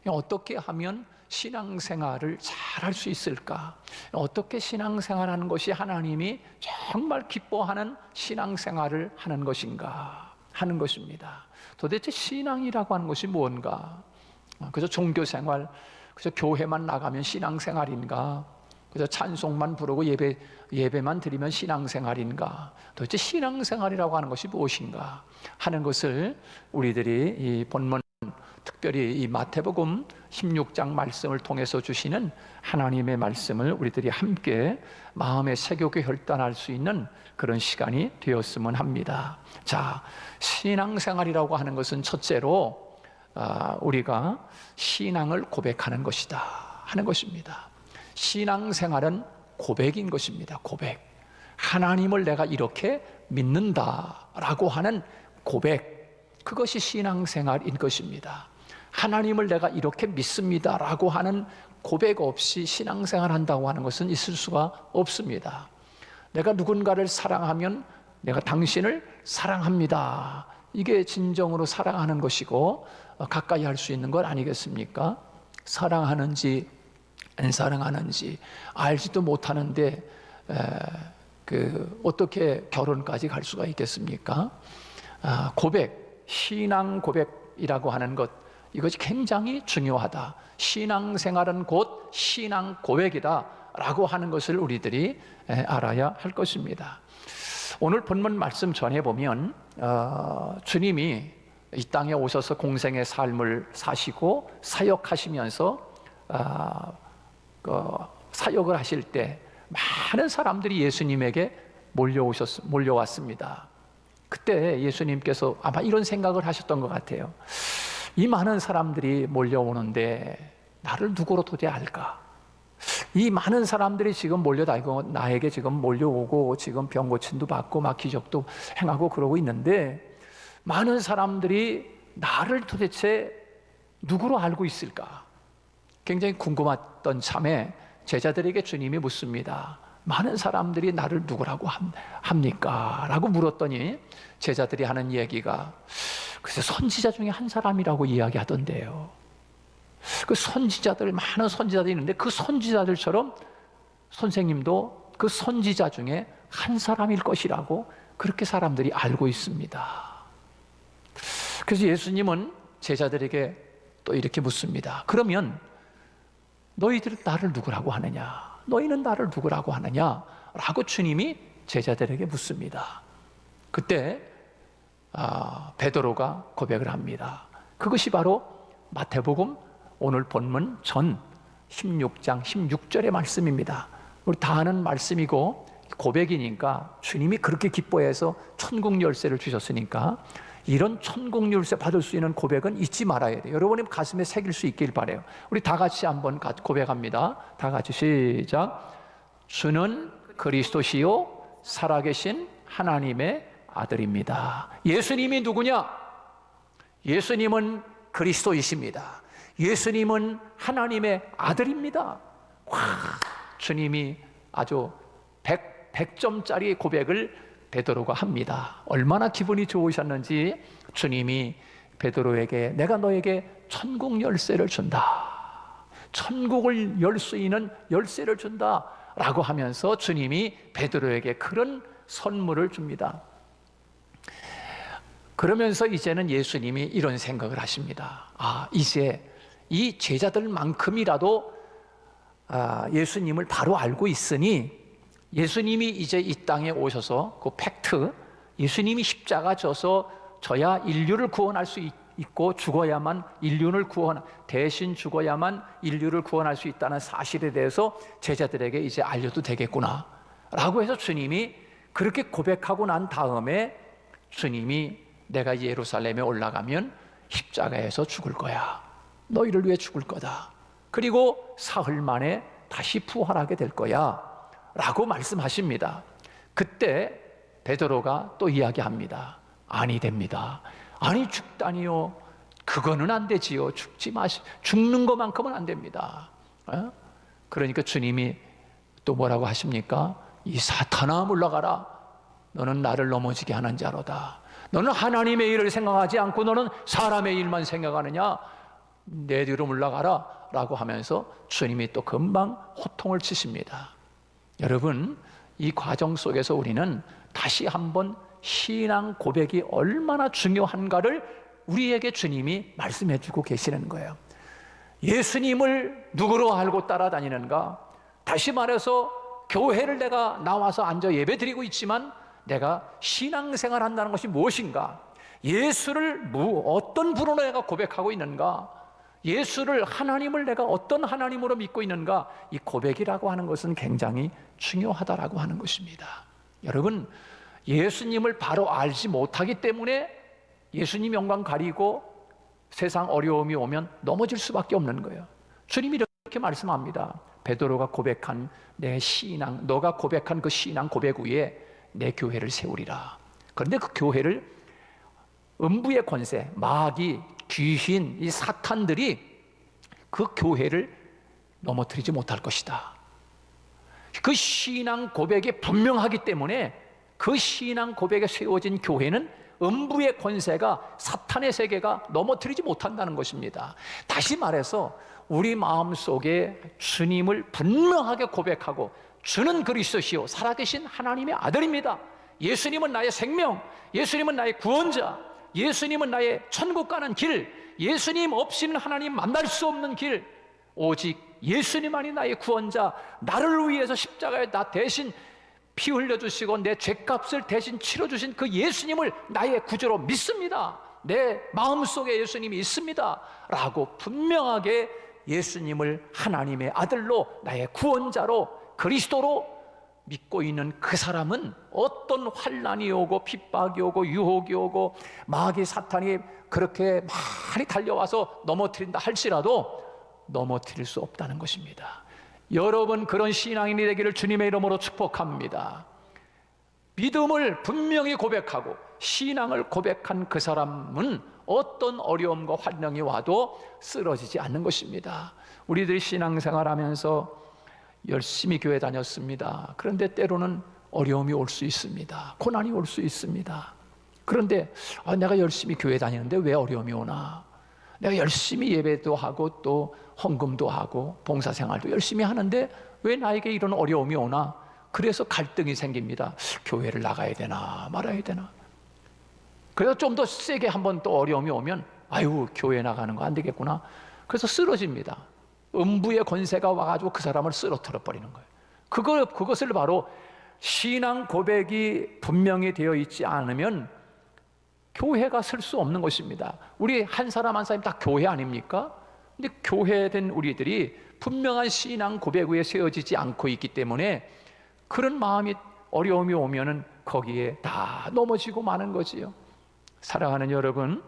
어떻게 하면 신앙생활을 잘 할 수 있을까? 어떻게 신앙생활하는 것이 하나님이 정말 기뻐하는 신앙생활을 하는 것인가 하는 것입니다. 도대체 신앙이라고 하는 것이 뭔가? 그저 종교생활, 그저 교회만 나가면 신앙생활인가? 그저 찬송만 부르고 예배만 드리면 신앙생활인가? 도대체 신앙생활이라고 하는 것이 무엇인가 하는 것을 우리들이 이 본문, 특별히 이 마태복음 16장 말씀을 통해서 주시는 하나님의 말씀을 우리들이 함께 마음에 새겨고 결단할 수 있는 그런 시간이 되었으면 합니다. 자, 신앙생활이라고 하는 것은 첫째로 우리가 신앙을 고백하는 것이다 하는 것입니다. 신앙생활은 고백인 것입니다. 고백. 하나님을 내가 이렇게 믿는다라고 하는 고백, 그것이 신앙생활인 것입니다. 하나님을 내가 이렇게 믿습니다라고 하는 고백 없이 신앙생활 한다고 하는 것은 있을 수가 없습니다. 내가 누군가를 사랑하면 내가 당신을 사랑합니다, 이게 진정으로 사랑하는 것이고 가까이 할 수 있는 것 아니겠습니까? 사랑하는지 안 사랑하는지 알지도 못하는데 어떻게 결혼까지 갈 수가 있겠습니까? 고백, 신앙 고백이라고 하는 것, 이것이 굉장히 중요하다. 신앙생활은 곧 신앙 고백이다 라고 하는 것을 우리들이 알아야 할 것입니다. 오늘 본문 말씀 전해 보면 주님이 이 땅에 오셔서 공생의 삶을 사시고 사역하시면서 사역을 하실 때 많은 사람들이 예수님에게 몰려왔습니다. 그때 예수님께서 아마 이런 생각을 하셨던 것 같아요. 이 많은 사람들이 몰려오는데 나를 누구로 도대체 알까? 이 많은 사람들이 지금 몰려다니고 나에게 지금 몰려오고 지금 병 고침도 받고 막 기적도 행하고 그러고 있는데 많은 사람들이 나를 도대체 누구로 알고 있을까? 굉장히 궁금했던 참에 제자들에게 주님이 묻습니다. 많은 사람들이 나를 누구라고 합니까? 라고 물었더니 제자들이 하는 얘기가 글쎄 선지자 중에 한 사람이라고 이야기하던데요. 그 선지자들, 많은 선지자들이 있는데 그 선지자들처럼 선생님도 그 선지자 중에 한 사람일 것이라고 그렇게 사람들이 알고 있습니다. 그래서 예수님은 제자들에게 또 이렇게 묻습니다. 그러면 너희들은 나를 누구라고 하느냐? 너희는 나를 누구라고 하느냐? 라고 주님이 제자들에게 묻습니다. 그때 베드로가 고백을 합니다. 그것이 바로 마태복음 오늘 본문 전 16장 16절의 말씀입니다. 우리 다 아는 말씀이고 고백이니까 주님이 그렇게 기뻐해서 천국 열쇠를 주셨으니까 이런 천국 열쇠 받을 수 있는 고백은 잊지 말아야 돼요. 여러분의 가슴에 새길 수 있길 바라요. 우리 다 같이 한번 고백합니다. 다 같이 시작. 주는 그리스도시요 살아계신 하나님의 아들입니다. 예수님이 누구냐? 예수님은 그리스도이십니다. 예수님은 하나님의 아들입니다. 와, 주님이 아주 100점짜리 고백을 베드로가 합니다. 얼마나 기분이 좋으셨는지 주님이 베드로에게 내가 너에게 천국 열쇠를 준다, 천국을 열 수 있는 열쇠를 준다 라고 하면서 주님이 베드로에게 그런 선물을 줍니다. 그러면서 이제는 예수님이 이런 생각을 하십니다. 이제 이 제자들만큼이라도 예수님을 바로 알고 있으니 예수님이 이제 이 땅에 오셔서 그 팩트, 예수님이 십자가 져야 인류를 구원할 수 있고 죽어야만 대신 죽어야만 인류를 구원할 수 있다는 사실에 대해서 제자들에게 이제 알려도 되겠구나 라고 해서 주님이 그렇게 고백하고 난 다음에 주님이 내가 예루살렘에 올라가면 십자가에서 죽을 거야, 너희를 위해 죽을 거다, 그리고 사흘 만에 다시 부활하게 될 거야 라고 말씀하십니다. 그때 베드로가 또 이야기합니다. 아니 됩니다. 아니 죽다니요, 그거는 안 되지요. 죽는 것만큼은 안 됩니다. 그러니까 주님이 또 뭐라고 하십니까? 이 사탄아 물러가라, 너는 나를 넘어지게 하는 자로다. 너는 하나님의 일을 생각하지 않고 너는 사람의 일만 생각하느냐? 내 뒤로 물러가라 라고 하면서 주님이 또 금방 호통을 치십니다. 여러분, 이 과정 속에서 우리는 다시 한번 신앙 고백이 얼마나 중요한가를 우리에게 주님이 말씀해 주고 계시는 거예요. 예수님을 누구로 알고 따라다니는가? 다시 말해서 교회를 내가 나와서 앉아 예배 드리고 있지만 내가 신앙생활 한다는 것이 무엇인가? 예수를 어떤 분으로 내가 고백하고 있는가? 예수를, 하나님을 내가 어떤 하나님으로 믿고 있는가? 이 고백이라고 하는 것은 굉장히 중요하다라고 하는 것입니다. 여러분, 예수님을 바로 알지 못하기 때문에 예수님 영광 가리고 세상 어려움이 오면 넘어질 수밖에 없는 거예요. 주님이 이렇게 말씀합니다. 베드로가 고백한 내 신앙, 너가 고백한 그 신앙 고백 위에 내 교회를 세우리라. 그런데 그 교회를 음부의 권세, 마귀, 귀신, 이 사탄들이 그 교회를 넘어뜨리지 못할 것이다. 그 신앙 고백이 분명하기 때문에 그 신앙 고백에 세워진 교회는 음부의 권세가, 사탄의 세계가 넘어뜨리지 못한다는 것입니다. 다시 말해서 우리 마음속에 주님을 분명하게 고백하고, 주는 그리스도시요 살아계신 하나님의 아들입니다. 예수님은 나의 생명, 예수님은 나의 구원자, 예수님은 나의 천국 가는 길, 예수님 없이는 하나님 만날 수 없는 길, 오직 예수님만이 나의 구원자, 나를 위해서 십자가에 나 대신 피 흘려주시고 내 죄값을 대신 치러주신 그 예수님을 나의 구주로 믿습니다. 내 마음속에 예수님이 있습니다 라고 분명하게 예수님을 하나님의 아들로, 나의 구원자로, 그리스도로 믿고 있는 그 사람은 어떤 환난이 오고 핍박이 오고 유혹이 오고 마귀 사탄이 그렇게 많이 달려와서 넘어뜨린다 할지라도 넘어뜨릴 수 없다는 것입니다. 여러분, 그런 신앙인이 되기를 주님의 이름으로 축복합니다. 믿음을 분명히 고백하고 신앙을 고백한 그 사람은 어떤 어려움과 환난이 와도 쓰러지지 않는 것입니다. 우리들이 신앙생활하면서 열심히 교회 다녔습니다. 그런데 때로는 어려움이 올 수 있습니다. 고난이 올 수 있습니다. 그런데 내가 열심히 교회 다니는데 왜 어려움이 오나? 내가 열심히 예배도 하고 또 헌금도 하고 봉사생활도 열심히 하는데 왜 나에게 이런 어려움이 오나? 그래서 갈등이 생깁니다. 교회를 나가야 되나 말아야 되나? 그래서 좀 더 세게 한번 또 어려움이 오면 아유, 교회 나가는 거 안 되겠구나. 그래서 쓰러집니다. 음부의 권세가 와가지고 그 사람을 쓰러뜨려 버리는 거예요. 그것을 바로 신앙 고백이 분명히 되어 있지 않으면 교회가 설 수 없는 것입니다. 우리 한 사람 한 사람 다 교회 아닙니까? 근데 교회된 우리들이 분명한 신앙 고백 위에 세워지지 않고 있기 때문에 그런 마음이, 어려움이 오면은 거기에 다 넘어지고 마는 거지요. 사랑하는 여러분,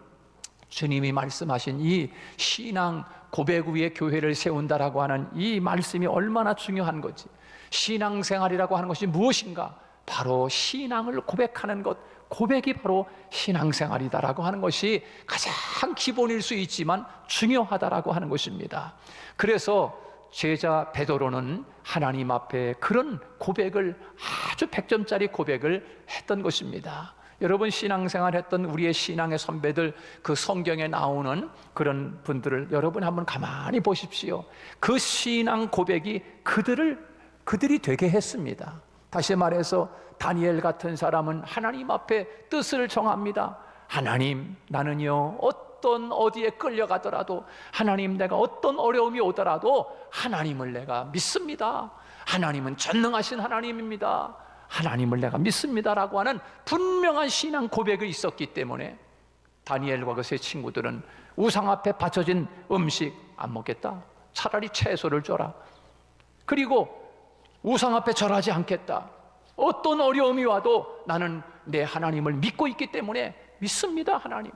주님이 말씀하신 이 신앙 고백 위에 교회를 세운다라고 하는 이 말씀이 얼마나 중요한 거지. 신앙생활이라고 하는 것이 무엇인가? 바로 신앙을 고백하는 것, 고백이 바로 신앙생활이다라고 하는 것이 가장 기본일 수 있지만 중요하다라고 하는 것입니다. 그래서 제자 베드로는 하나님 앞에 그런 고백을, 아주 100점짜리 고백을 했던 것입니다. 여러분, 신앙생활 했던 우리의 신앙의 선배들, 그 성경에 나오는 그런 분들을 여러분 한번 가만히 보십시오. 그 신앙 고백이 그들이 되게 했습니다. 다시 말해서 다니엘 같은 사람은 하나님 앞에 뜻을 정합니다. 하나님, 나는요 어디에 끌려가더라도, 하나님, 내가 어떤 어려움이 오더라도 하나님을 내가 믿습니다. 하나님은 전능하신 하나님입니다. 하나님을 내가 믿습니다라고 하는 분명한 신앙 고백이 있었기 때문에 다니엘과 그 세 친구들은 우상 앞에 바쳐진 음식 안 먹겠다, 차라리 채소를 줘라. 그리고 우상 앞에 절하지 않겠다. 어떤 어려움이 와도 나는 내 하나님을 믿고 있기 때문에 믿습니다. 하나님,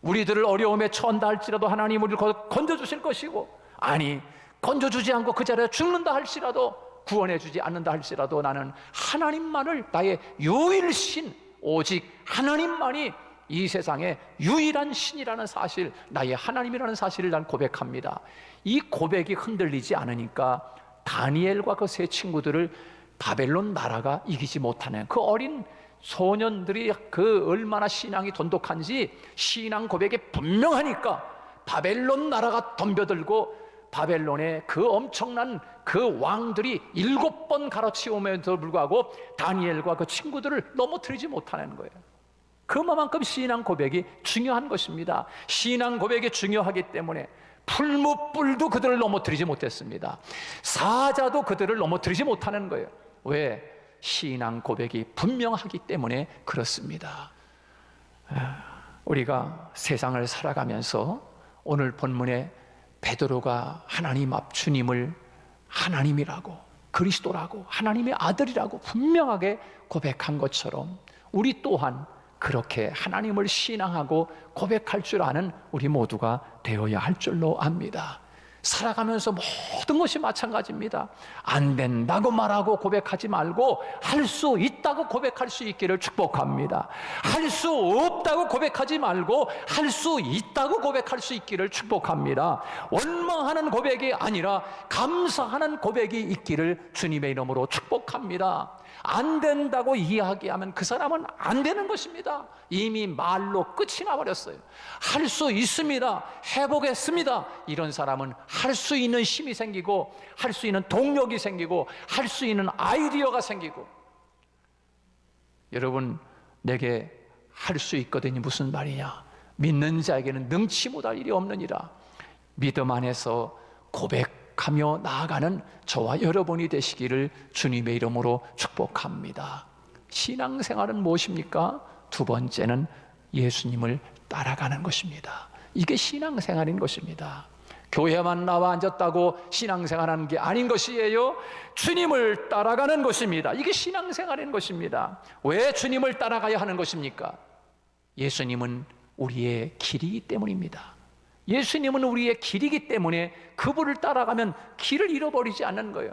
우리들을 어려움에 처한다 할지라도 하나님 우리를 건져주실 것이고, 아니 건져주지 않고 그 자리에 죽는다 할지라도, 구원해 주지 않는다 할지라도 나는 하나님만을 나의 유일신, 오직 하나님만이 이 세상의 유일한 신이라는 사실, 나의 하나님이라는 사실을 난 고백합니다. 이 고백이 흔들리지 않으니까 다니엘과 그 세 친구들을 바벨론 나라가 이기지 못하는, 그 어린 소년들이 그 얼마나 신앙이 돈독한지 신앙 고백이 분명하니까 바벨론 나라가 덤벼들고 바벨론의 그 엄청난 그 왕들이 7번 갈아치움에도 불구하고 다니엘과 그 친구들을 넘어뜨리지 못하는 거예요. 그만큼 신앙 고백이 중요한 것입니다. 신앙 고백이 중요하기 때문에 풀무불도 그들을 넘어뜨리지 못했습니다. 사자도 그들을 넘어뜨리지 못하는 거예요. 왜? 신앙 고백이 분명하기 때문에 그렇습니다. 우리가 세상을 살아가면서 오늘 본문에 베드로가 하나님 앞 주님을 하나님이라고, 그리스도라고, 하나님의 아들이라고 분명하게 고백한 것처럼 우리 또한 그렇게 하나님을 신앙하고 고백할 줄 아는 우리 모두가 되어야 할 줄로 압니다. 살아가면서 모든 것이 마찬가지입니다. 안 된다고 말하고 고백하지 말고 할 수 있다고 고백할 수 있기를 축복합니다. 할 수 없다고 고백하지 말고 할 수 있다고 고백할 수 있기를 축복합니다. 원망하는 고백이 아니라 감사하는 고백이 있기를 주님의 이름으로 축복합니다. 안 된다고 이야기하면 그 사람은 안 되는 것입니다. 이미 말로 끝이 나버렸어요. 할 수 있습니다, 해보겠습니다, 이런 사람은 할 수 있는 힘이 생기고 할 수 있는 동력이 생기고 할 수 있는 아이디어가 생기고. 여러분, 내게 할 수 있거든요. 무슨 말이냐? 믿는 자에게는 능치 못할 일이 없느니라. 믿음 안에서 고백하며 나아가는 저와 여러분이 되시기를 주님의 이름으로 축복합니다. 신앙생활은 무엇입니까? 두 번째는 예수님을 따라가는 것입니다. 이게 신앙생활인 것입니다. 교회만 나와 앉았다고 신앙생활하는 게 아닌 것이에요. 주님을 따라가는 것입니다. 이게 신앙생활인 것입니다. 왜 주님을 따라가야 하는 것입니까? 예수님은 우리의 길이기 때문입니다. 예수님은 우리의 길이기 때문에 그분을 따라가면 길을 잃어버리지 않는 거예요.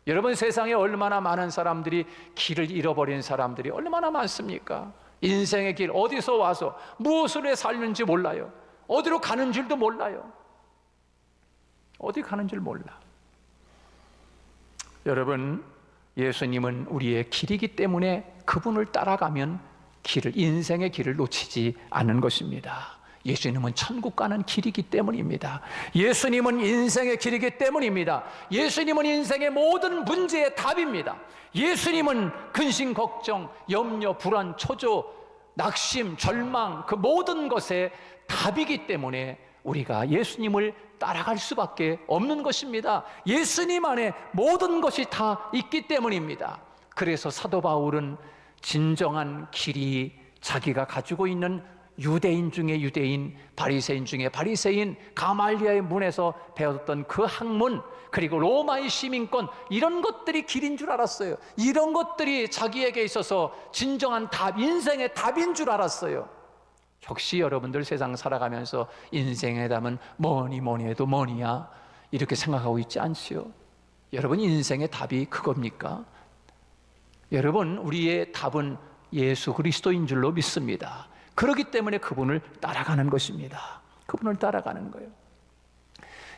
여러분, 세상에 얼마나 많은 사람들이 길을 잃어버린 사람들이 얼마나 많습니까? 인생의 길, 어디서 와서 무엇을 해 살는지 몰라요. 어디로 가는 줄도 몰라요. 어디 가는 줄 몰라. 여러분, 예수님은 우리의 길이기 때문에 그분을 따라가면 인생의 길을 놓치지 않는 것입니다. 예수님은 천국 가는 길이기 때문입니다. 예수님은 인생의 길이기 때문입니다. 예수님은 인생의 모든 문제의 답입니다. 예수님은 근심, 걱정, 염려, 불안, 초조, 낙심, 절망, 그 모든 것의 답이기 때문에 우리가 예수님을 따라갈 수밖에 없는 것입니다. 예수님 안에 모든 것이 다 있기 때문입니다. 그래서 사도 바울은 진정한 길이 자기가 가지고 있는 유대인 중에 유대인, 바리새인 중에 바리새인, 가말리아의 문에서 배웠던 그 학문, 그리고 로마의 시민권, 이런 것들이 길인 줄 알았어요. 이런 것들이 자기에게 있어서 진정한 답, 인생의 답인 줄 알았어요. 혹시 여러분들 세상 살아가면서 인생의 답은 뭐니 해도 뭐니야, 이렇게 생각하고 있지 않지요? 여러분, 인생의 답이 그겁니까? 여러분, 우리의 답은 예수 그리스도인 줄로 믿습니다. 그렇기 때문에 그분을 따라가는 것입니다. 그분을 따라가는 거예요.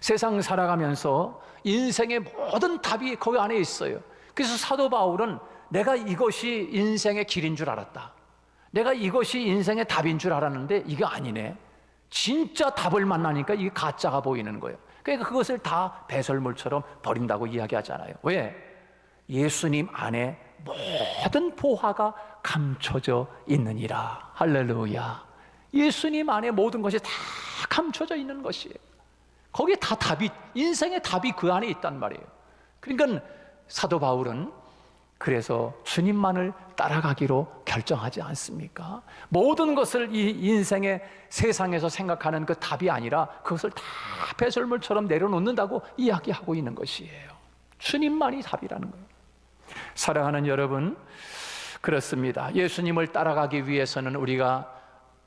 세상 살아가면서 인생의 모든 답이 거기 안에 있어요. 그래서 사도 바울은 내가 이것이 인생의 길인 줄 알았다, 내가 이것이 인생의 답인 줄 알았는데 이게 아니네, 진짜 답을 만나니까 이게 가짜가 보이는 거예요. 그러니까 그것을 다 배설물처럼 버린다고 이야기하잖아요. 왜? 예수님 안에 모든 보화가 감춰져 있느니라. 할렐루야. 예수님 안에 모든 것이 다 감춰져 있는 것이에요. 거기에 다 답이, 인생의 답이 그 안에 있단 말이에요. 그러니까 사도 바울은 그래서 주님만을 따라가기로 결정하지 않습니까? 모든 것을 이 인생의 세상에서 생각하는 그 답이 아니라 그것을 다 배설물처럼 내려놓는다고 이야기하고 있는 것이에요. 주님만이 답이라는 거예요. 사랑하는 여러분, 그렇습니다. 예수님을 따라가기 위해서는 우리가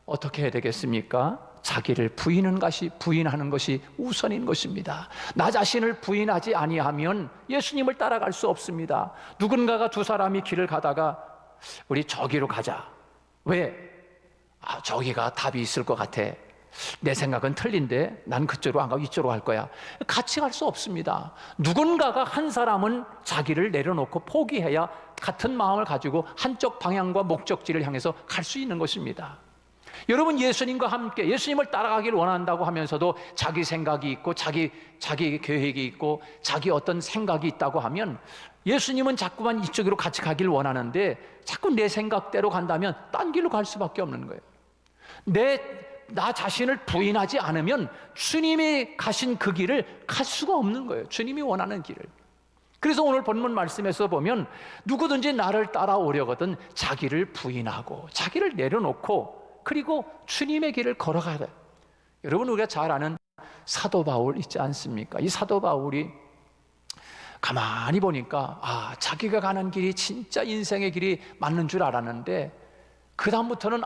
어떻게 해야 되겠습니까? 자기를 부인하는 것이 우선인 것입니다. 나 자신을 부인하지 아니하면 예수님을 따라갈 수 없습니다. 누군가가 두 사람이 길을 가다가 우리 저기로 가자. 왜? 저기가 답이 있을 것 같아. 내 생각은 틀린데 난 그쪽으로 안 가고 이쪽으로 갈 거야. 같이 갈 수 없습니다. 누군가가, 한 사람은 자기를 내려놓고 포기해야 같은 마음을 가지고 한쪽 방향과 목적지를 향해서 갈 수 있는 것입니다. 여러분, 예수님과 함께 예수님을 따라가기를 원한다고 하면서도 자기 생각이 있고 자기 계획이 있고 자기 어떤 생각이 있다고 하면, 예수님은 자꾸만 이쪽으로 같이 가기를 원하는데 자꾸 내 생각대로 간다면 딴 길로 갈 수밖에 없는 거예요. 나 자신을 부인하지 않으면 주님이 가신 그 길을 갈 수가 없는 거예요. 주님이 원하는 길을. 그래서 오늘 본문 말씀에서 보면 누구든지 나를 따라오려거든 자기를 부인하고 자기를 내려놓고 그리고 주님의 길을 걸어가야 돼요. 여러분, 우리가 잘 아는 사도 바울 있지 않습니까? 이 사도 바울이 가만히 보니까 자기가 가는 길이 진짜 인생의 길이 맞는 줄 알았는데 그 다음부터는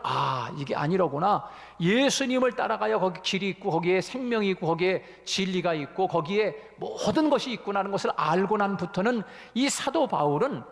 이게 아니로구나, 예수님을 따라가야 거기 길이 있고 거기에 생명이 있고 거기에 진리가 있고 거기에 모든 것이 있구나는 것을 알고 난부터는 이 사도 바울은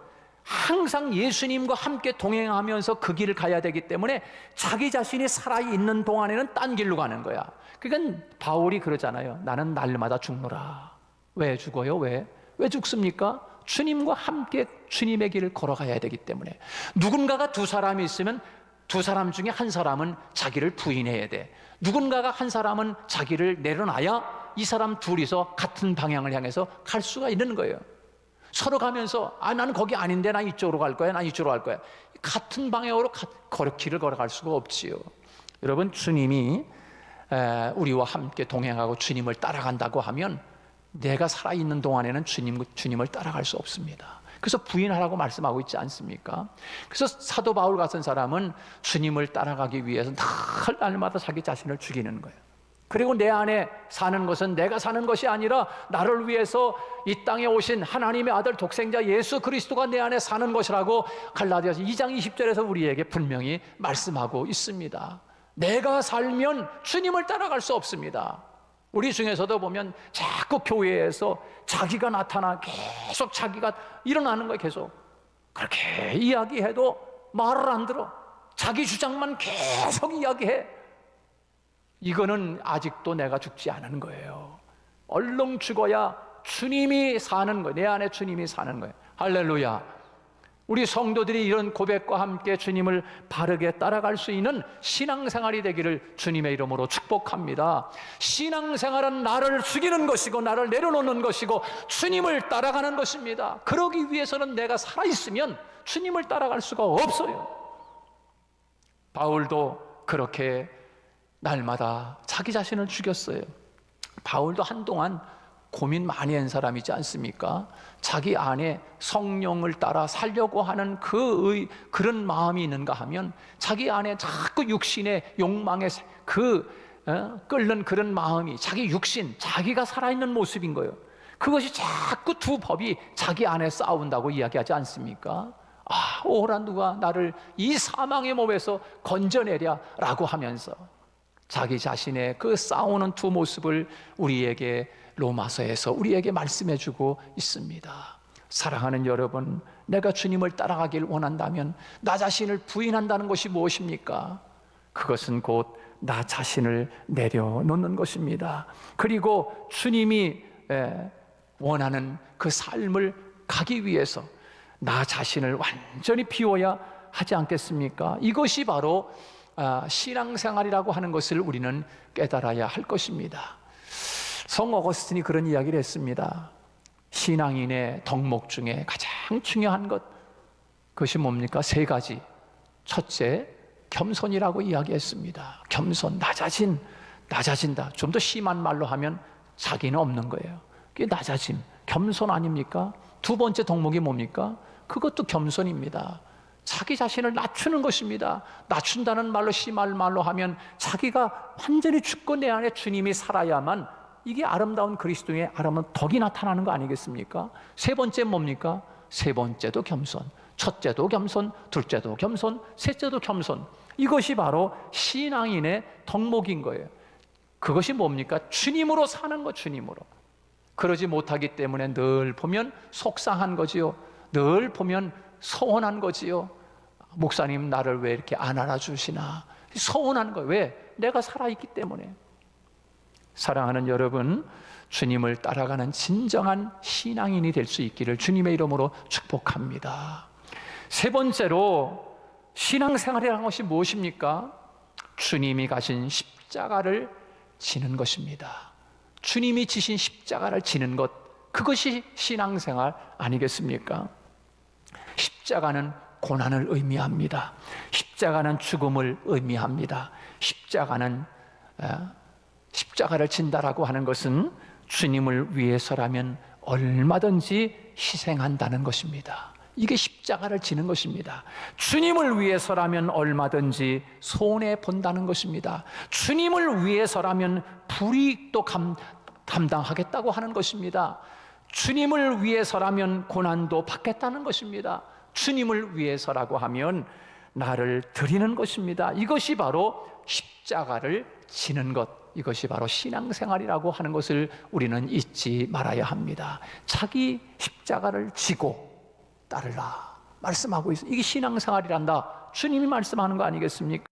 항상 예수님과 함께 동행하면서 그 길을 가야 되기 때문에 자기 자신이 살아있는 동안에는 딴 길로 가는 거야. 그러니까 바울이 그러잖아요. 나는 날마다 죽노라. 왜 죽어요? 왜 죽습니까? 주님과 함께 주님의 길을 걸어가야 되기 때문에. 누군가가 두 사람이 있으면 두 사람 중에 한 사람은 자기를 부인해야 돼. 누군가가 한 사람은 자기를 내려놔야 이 사람 둘이서 같은 방향을 향해서 갈 수가 있는 거예요. 서로 가면서 나는 거기 아닌데 나 이쪽으로 갈 거야, 나 이쪽으로 갈 거야, 같은 방향으로 길을 걸어갈 수가 없지요. 여러분, 주님이 우리와 함께 동행하고 주님을 따라간다고 하면 내가 살아있는 동안에는 주님을 따라갈 수 없습니다. 그래서 부인하라고 말씀하고 있지 않습니까? 그래서 사도 바울 같은 사람은 주님을 따라가기 위해서 날마다 자기 자신을 죽이는 거예요. 그리고 내 안에 사는 것은 내가 사는 것이 아니라 나를 위해서 이 땅에 오신 하나님의 아들 독생자 예수 그리스도가 내 안에 사는 것이라고 갈라디아서 2장 20절에서 우리에게 분명히 말씀하고 있습니다. 내가 살면 주님을 따라갈 수 없습니다. 우리 중에서도 보면 자꾸 교회에서 자기가 나타나 계속 자기가 일어나는 거예요. 계속 그렇게 이야기해도 말을 안 들어. 자기 주장만 계속 이야기해. 이거는 아직도 내가 죽지 않은 거예요. 얼른 죽어야 주님이 사는 거예요. 내 안에 주님이 사는 거예요. 할렐루야. 우리 성도들이 이런 고백과 함께 주님을 바르게 따라갈 수 있는 신앙생활이 되기를 주님의 이름으로 축복합니다. 신앙생활은 나를 죽이는 것이고 나를 내려놓는 것이고 주님을 따라가는 것입니다. 그러기 위해서는 내가 살아있으면 주님을 따라갈 수가 없어요. 바울도 그렇게 날마다 자기 자신을 죽였어요. 바울도 한동안 고민 많이 한 사람이지 않습니까? 자기 안에 성령을 따라 살려고 하는 그런 마음이 있는가 하면 자기 안에 자꾸 육신의 욕망에 끓는 그런 마음이 자기 육신, 자기가 살아있는 모습인 거예요. 그것이 자꾸 두 법이 자기 안에 싸운다고 이야기하지 않습니까? 오라 누가 나를 이 사망의 몸에서 건져내랴 라고 하면서 자기 자신의 그 싸우는 두 모습을 우리에게 로마서에서 우리에게 말씀해 주고 있습니다. 사랑하는 여러분, 내가 주님을 따라가길 원한다면 나 자신을 부인한다는 것이 무엇입니까? 그것은 곧 나 자신을 내려놓는 것입니다. 그리고 주님이 원하는 그 삶을 가기 위해서 나 자신을 완전히 비워야 하지 않겠습니까? 이것이 바로 신앙생활이라고 하는 것을 우리는 깨달아야 할 것입니다. 성 어거스틴이 그런 이야기를 했습니다. 신앙인의 덕목 중에 가장 중요한 그것이 뭡니까? 세 가지. 첫째, 겸손이라고 이야기했습니다. 겸손, 낮아진다. 좀 더 심한 말로 하면 자기는 없는 거예요. 그게 낮아짐, 겸손 아닙니까? 두 번째 덕목이 뭡니까? 그것도 겸손입니다. 자기 자신을 낮추는 것입니다. 낮춘다는 말로 심한 말로 하면 자기가 완전히 죽고 내 안에 주님이 살아야만 이게 아름다운 그리스도의 아름다운 덕이 나타나는 거 아니겠습니까? 세 번째 뭡니까? 세 번째도 겸손, 첫째도 겸손, 둘째도 겸손, 셋째도 겸손. 이것이 바로 신앙인의 덕목인 거예요. 그것이 뭡니까? 주님으로 사는 거, 주님으로. 그러지 못하기 때문에 늘 보면 속상한 거지요. 늘 보면 서운한 거지요. 목사님 나를 왜 이렇게 안 알아주시나. 서운한 거예요. 왜? 내가 살아있기 때문에. 사랑하는 여러분, 주님을 따라가는 진정한 신앙인이 될 수 있기를 주님의 이름으로 축복합니다. 세 번째로 신앙생활이라는 것이 무엇입니까? 주님이 가신 십자가를 지는 것입니다. 주님이 지신 십자가를 지는 것, 그것이 신앙생활 아니겠습니까? 십자가는 고난을 의미합니다. 십자가는 죽음을 의미합니다. 십자가를 진다라고 하는 것은 주님을 위해서라면 얼마든지 희생한다는 것입니다. 이게 십자가를 지는 것입니다. 주님을 위해서라면 얼마든지 손해 본다는 것입니다. 주님을 위해서라면 불이익도 담당하겠다고 하는 것입니다. 주님을 위해서라면 고난도 받겠다는 것입니다. 주님을 위해서라고 하면 나를 드리는 것입니다. 이것이 바로 십자가를 지는 것, 이것이 바로 신앙생활이라고 하는 것을 우리는 잊지 말아야 합니다. 자기 십자가를 지고 따르라 말씀하고 있어요. 이게 신앙생활이란다. 주님이 말씀하는 거 아니겠습니까?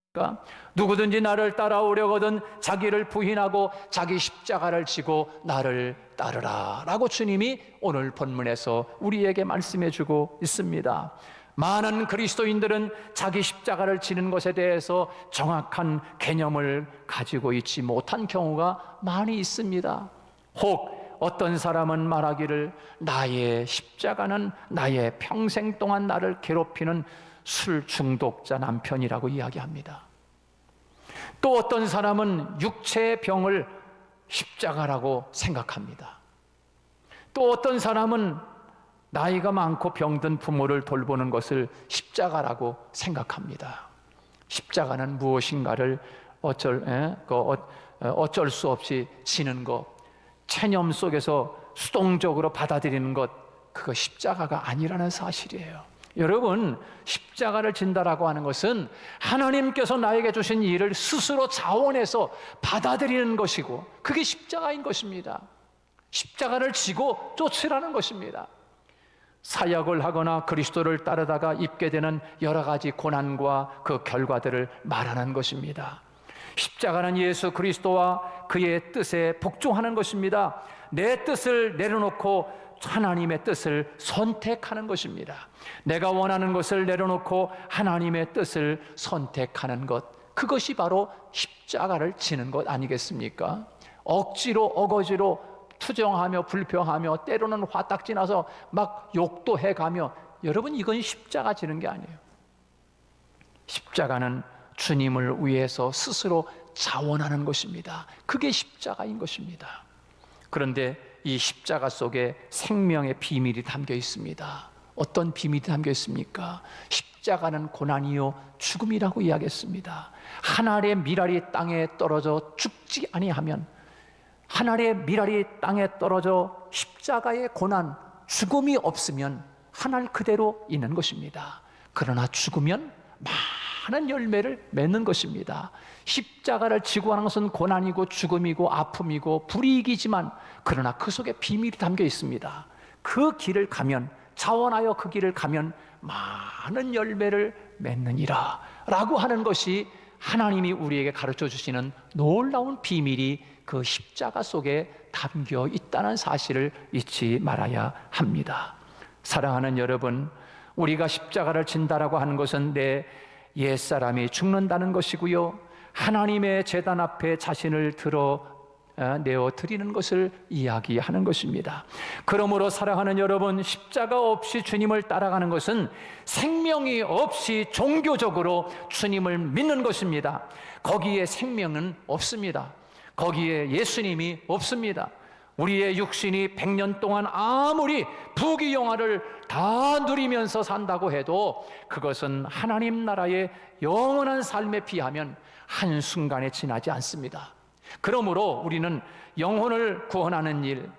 누구든지 나를 따라오려거든 자기를 부인하고 자기 십자가를 지고 나를 따르라 라고 주님이 오늘 본문에서 우리에게 말씀해 주고 있습니다. 많은 그리스도인들은 자기 십자가를 지는 것에 대해서 정확한 개념을 가지고 있지 못한 경우가 많이 있습니다. 혹 어떤 사람은 말하기를 나의 십자가는 나의 평생 동안 나를 괴롭히는 술 중독자 남편이라고 이야기합니다. 또 어떤 사람은 육체의 병을 십자가라고 생각합니다. 또 어떤 사람은 나이가 많고 병든 부모를 돌보는 것을 십자가라고 생각합니다. 십자가는 무엇인가를 어쩔 수 없이 지는 것, 체념 속에서 수동적으로 받아들이는 것, 그거 십자가가 아니라는 사실이에요. 여러분, 십자가를 진다라고 하는 것은 하나님께서 나에게 주신 일을 스스로 자원해서 받아들이는 것이고, 그게 십자가인 것입니다. 십자가를 지고 쫓으라는 것입니다. 사역을 하거나 그리스도를 따르다가 입게 되는 여러 가지 고난과 그 결과들을 말하는 것입니다. 십자가는 예수 그리스도와 그의 뜻에 복종하는 것입니다. 내 뜻을 내려놓고 하나님의 뜻을 선택하는 것입니다. 내가 원하는 것을 내려놓고 하나님의 뜻을 선택하는 것, 그것이 바로 십자가를 지는 것 아니겠습니까? 억지로 어거지로 투정하며 불평하며 때로는 화딱지 나서 막 욕도 해가며, 여러분, 이건 십자가 지는 게 아니에요. 십자가는 주님을 위해서 스스로 자원하는 것입니다. 그게 십자가인 것입니다. 그런데 이 십자가 속에 생명의 비밀이 담겨 있습니다. 어떤 비밀이 담겨 있습니까? 십자가는 고난이요 죽음이라고 이야기했습니다. 한 알의 밀알이 땅에 떨어져 죽지 아니하면, 한 알의 밀알이 땅에 떨어져 십자가의 고난, 죽음이 없으면 한 알 그대로 있는 것입니다. 그러나 죽으면 많은 열매를 맺는 것입니다. 십자가를 지고 하는 것은 고난이고 죽음이고 아픔이고 불이익이지만, 그러나 그 속에 비밀이 담겨 있습니다. 그 길을 가면, 자원하여 그 길을 가면 많은 열매를 맺느니라 라고 하는 것이 하나님이 우리에게 가르쳐 주시는 놀라운 비밀이 그 십자가 속에 담겨 있다는 사실을 잊지 말아야 합니다. 사랑하는 여러분, 우리가 십자가를 진다라고 하는 것은 내 옛사람이 죽는다는 것이고요, 하나님의 제단 앞에 자신을 내어 드리는 것을 이야기하는 것입니다. 그러므로 사랑하는 여러분, 십자가 없이 주님을 따라가는 것은 생명이 없이 종교적으로 주님을 믿는 것입니다. 거기에 생명은 없습니다. 거기에 예수님이 없습니다. 우리의 육신이 100년 동안 아무리 부귀영화를 다 누리면서 산다고 해도 그것은 하나님 나라의 영원한 삶에 비하면 한순간에 지나지 않습니다. 그러므로 우리는 영혼을 구원하는 일,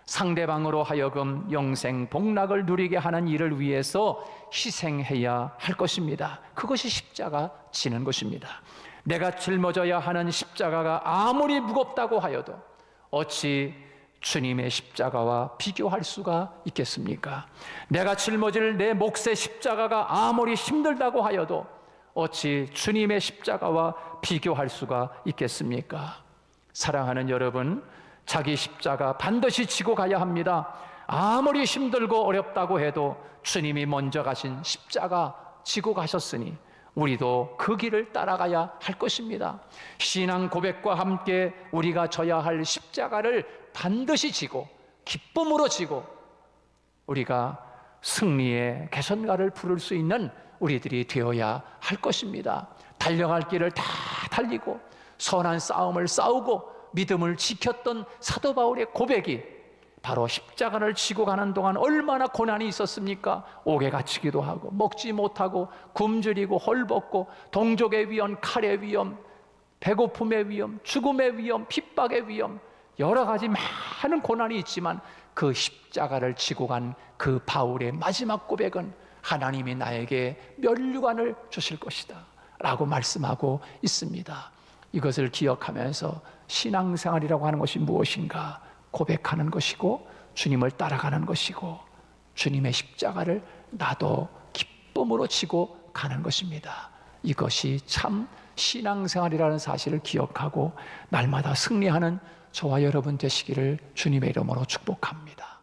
상대방으로 하여금 영생 복락을 누리게 하는 일을 위해서 희생해야 할 것입니다. 그것이 십자가 지는 것입니다. 내가 짊어져야 하는 십자가가 아무리 무겁다고 하여도 어찌 주님의 십자가와 비교할 수가 있겠습니까? 내가 짊어질 내 몫의 십자가가 아무리 힘들다고 하여도 어찌 주님의 십자가와 비교할 수가 있겠습니까? 사랑하는 여러분, 자기 십자가 반드시 지고 가야 합니다. 아무리 힘들고 어렵다고 해도 주님이 먼저 가신 십자가 지고 가셨으니 우리도 그 길을 따라가야 할 것입니다. 신앙 고백과 함께 우리가 져야 할 십자가를 반드시 지고 기쁨으로 지고 우리가 승리의 개선가를 부를 수 있는 우리들이 되어야 할 것입니다. 달려갈 길을 다 달리고 선한 싸움을 싸우고 믿음을 지켰던 사도 바울의 고백이 바로 십자가를 지고 가는 동안 얼마나 고난이 있었습니까? 옥에 갇히기도 하고 먹지 못하고 굶주리고 헐벗고 동족의 위험, 칼의 위험, 배고픔의 위험, 죽음의 위험, 핍박의 위험, 여러 가지 많은 고난이 있지만 그 십자가를 지고 간 그 바울의 마지막 고백은 하나님이 나에게 면류관을 주실 것이다 라고 말씀하고 있습니다. 이것을 기억하면서 신앙생활이라고 하는 것이 무엇인가 고백하는 것이고 주님을 따라가는 것이고 주님의 십자가를 나도 기쁨으로 지고 가는 것입니다. 이것이 참 신앙생활이라는 사실을 기억하고 날마다 승리하는 저와 여러분 되시기를 주님의 이름으로 축복합니다.